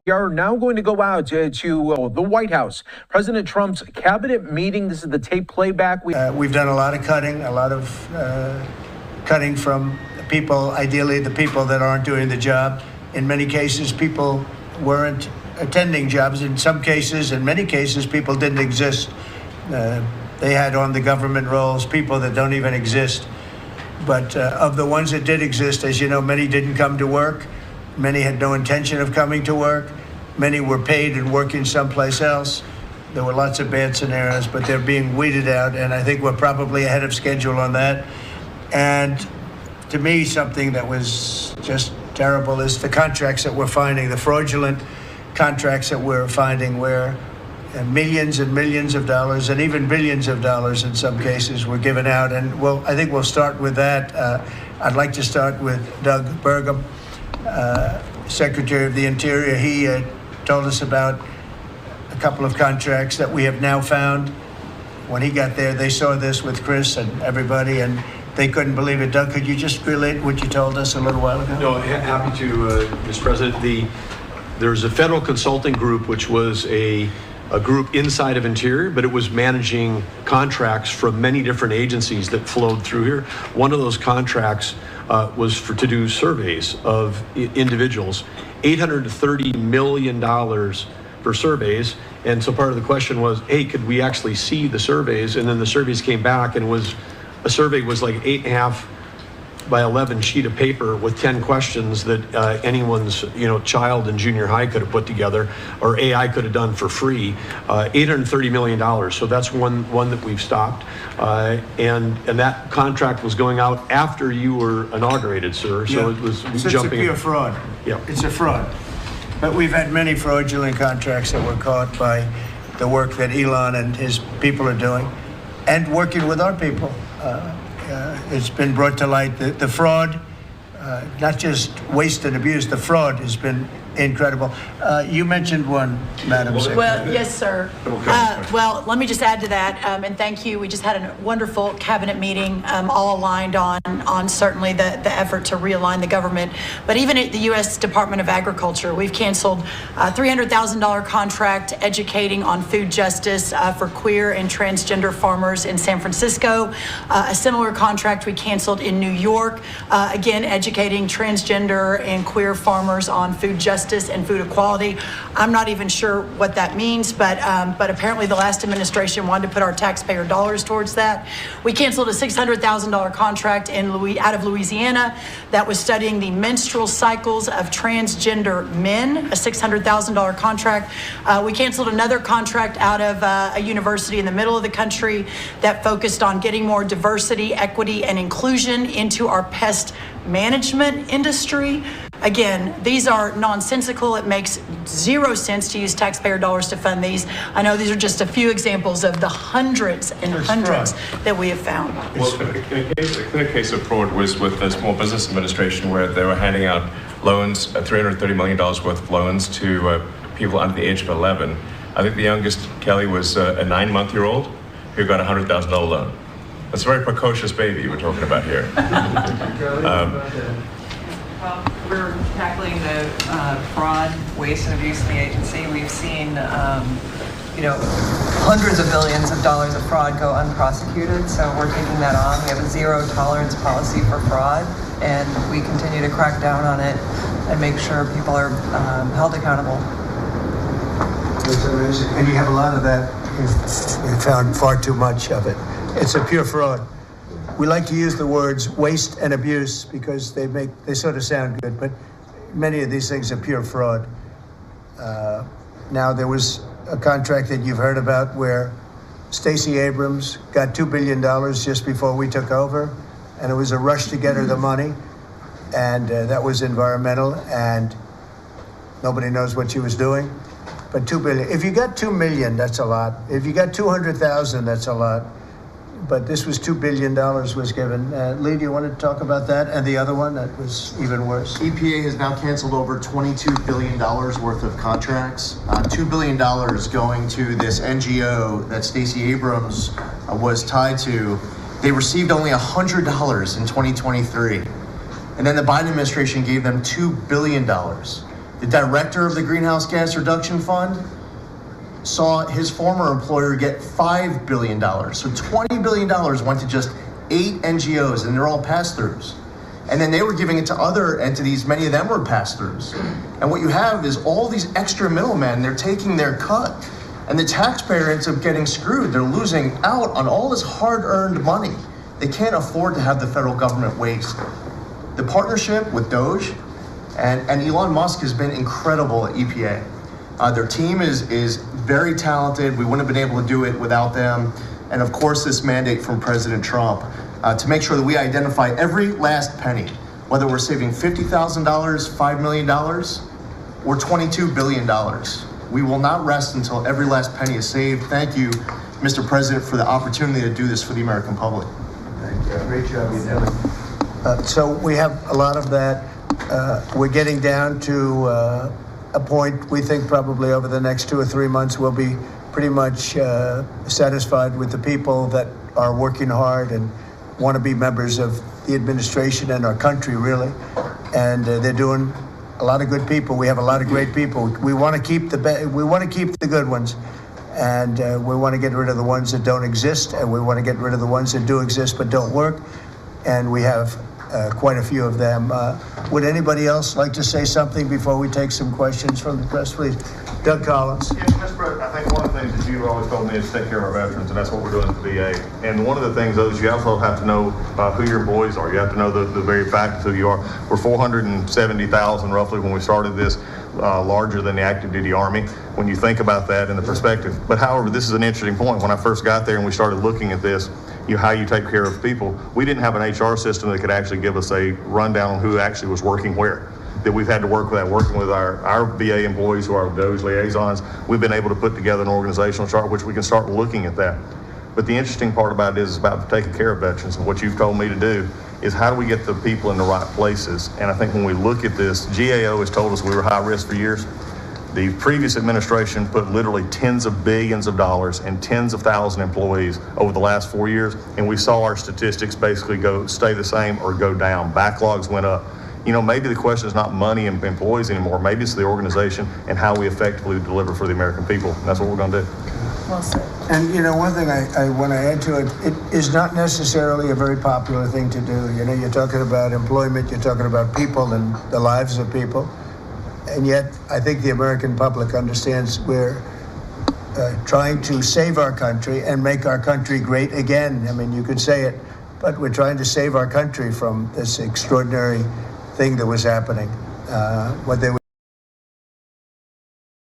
We are now going to go out to the White House. President Trump's cabinet meeting. This is the tape playback. We've done a lot of cutting, cutting from people, ideally the people that aren't doing the job. In many cases, people weren't attending jobs. In some cases, in many cases, people didn't exist. They had on the government rolls people that don't even exist. But of the ones that did exist, as you know, many didn't come to work. Many had no intention of coming to work. Many were paid and working someplace else. There were lots of bad scenarios, but they're being weeded out, and I think we're probably ahead of schedule on that. And to me, something that was just terrible is the contracts that we're finding, the fraudulent contracts that we're finding, where millions and millions of dollars and even billions of dollars in some cases were given out. And well, I think we'll start with that. I'd like to start with Doug Burgum, Secretary of the Interior. He told us about a couple of contracts that we have now found. When he got there, they saw this with Chris and everybody, and they couldn't believe it. Doug, could you just relate what you told us a little while ago? No, happy to, Mr. President. There's a federal consulting group, which was a group inside of Interior, but it was managing contracts from many different agencies that flowed through here. One of those contracts was to do surveys of individuals, $830 million for surveys. And so part of the question was, hey, could we actually see the surveys? And then the surveys came back, and a survey was like 8.5 by 11 sheet of paper with 10 questions that anyone's child in junior high could have put together, or AI could have done for free. $830 million. So that's one that we've stopped, and that contract was going out after you were inaugurated, sir. So yeah. it was so jumping. It's a pure fraud. Yeah, it's a fraud. But we've had many fraudulent contracts that were caught by the work that Elon and his people are doing, and working with our people. It's been brought to light that the fraud, not just waste and abuse, the fraud has been incredible. You mentioned one, Madam Secretary. Well, yes, sir. Well, let me just add to that, and thank you. We just had a wonderful cabinet meeting, all aligned on certainly the effort to realign the government. But even at the U.S. Department of Agriculture, we've canceled a $300,000 contract educating on food justice for queer and transgender farmers in San Francisco. A similar contract we canceled in New York, again, educating transgender and queer farmers on food justice and food equality. I'm not even sure what that means, but apparently the last administration wanted to put our taxpayer dollars towards that. We canceled a $600,000 contract out of Louisiana that was studying the menstrual cycles of transgender men, a $600,000 contract. We canceled another contract out of a university in the middle of the country that focused on getting more diversity, equity, and inclusion into our pest management industry. Again, these are nonsensical. It makes zero sense to use taxpayer dollars to fund these. I know these are just a few examples of the hundreds and hundreds that we have found. Well, a clear case of fraud was with the Small Business Administration, where they were handing out loans, $330 million worth of loans to people under the age of 11. I think the youngest, Kelly, was a 9-month-old who got a $100,000 loan. That's a very precocious baby we're talking about here. Well, we're tackling the fraud, waste, and abuse in the agency. We've seen, hundreds of billions of dollars of fraud go unprosecuted, so we're taking that on. We have a zero tolerance policy for fraud, and we continue to crack down on it and make sure people are held accountable. It's amazing. And you have a lot of that. You've found far too much of it. It's a pure fraud. We like to use the words waste and abuse because they sort of sound good, but many of these things are pure fraud. Now, there was a contract that you've heard about where Stacey Abrams got $2 billion just before we took over, and it was a rush to get her the money, and that was environmental, and nobody knows what she was doing. But $2 billion. If you got $2 million, that's a lot. If you got 200,000, that's a lot. But this was $2 billion was given. Lee, do you want to talk about that? And the other one that was even worse? EPA has now canceled over $22 billion worth of contracts. $2 billion going to this NGO that Stacey Abrams was tied to. They received only $100 in 2023. And then the Biden administration gave them $2 billion. The director of the Greenhouse Gas Reduction Fund saw his former employer get $5 billion. So $20 billion went to just 8 NGOs, and they're all pass-throughs. And then they were giving it to other entities, many of them were pass-throughs. And what you have is all these extra middlemen, they're taking their cut. And the taxpayer ends up getting screwed. They're losing out on all this hard-earned money. They can't afford to have the federal government waste. The partnership with Doge and Elon Musk has been incredible at EPA. Their team is very talented. We wouldn't have been able to do it without them. And of course, this mandate from President Trump to make sure that we identify every last penny, whether we're saving $50,000, $5 million, or $22 billion. We will not rest until every last penny is saved. Thank you, Mr. President, for the opportunity to do this for the American public. Thank you. Great job, you did. So we have a lot of that. We're getting down to a point we think probably over the next 2 or 3 months we'll be pretty much satisfied with the people that are working hard and want to be members of the administration and our country, really. And they're doing a lot of good people. We have a lot of great people. We want to keep the good ones, and we want to get rid of the ones that don't exist, and we want to get rid of the ones that do exist but don't work. And we have quite a few of them. Would anybody else like to say something before we take some questions from the press, please? Doug Collins. Yes, Mr. President, I think one of the things that you've always told me is take care of our veterans, and that's what we're doing at the VA. And one of the things, though, is you also have to know who your employees are. You have to know the very fact of who you are. We're 470,000 roughly when we started this, larger than the active duty Army, when you think about that in the perspective. But however, this is an interesting point. When I first got there and we started looking at this, how you take care of people, we didn't have an HR system that could actually give us a rundown on who actually was working where. That we've had to work with that, working with our VA employees who are Doge liaisons. We've been able to put together an organizational chart which we can start looking at that. But the interesting part about it is about taking care of veterans, and what you've told me to do is how do we get the people in the right places. And I think when we look at this, GAO has told us we were high risk for years. The previous administration put literally tens of billions of dollars and tens of thousands of employees over the last 4 years, and we saw our statistics basically stay the same or go down. Backlogs went up. Maybe the question is not money and employees anymore. Maybe it's the organization and how we effectively deliver for the American people. And that's what we're going to do. Well said. And one thing I want to add to it, it is not necessarily a very popular thing to do. You're talking about employment, you're talking about people and the lives of people. And yet, I think the American public understands we're trying to save our country and make our country great again. I mean, you could say it, but we're trying to save our country from this extraordinary thing that was happening. What they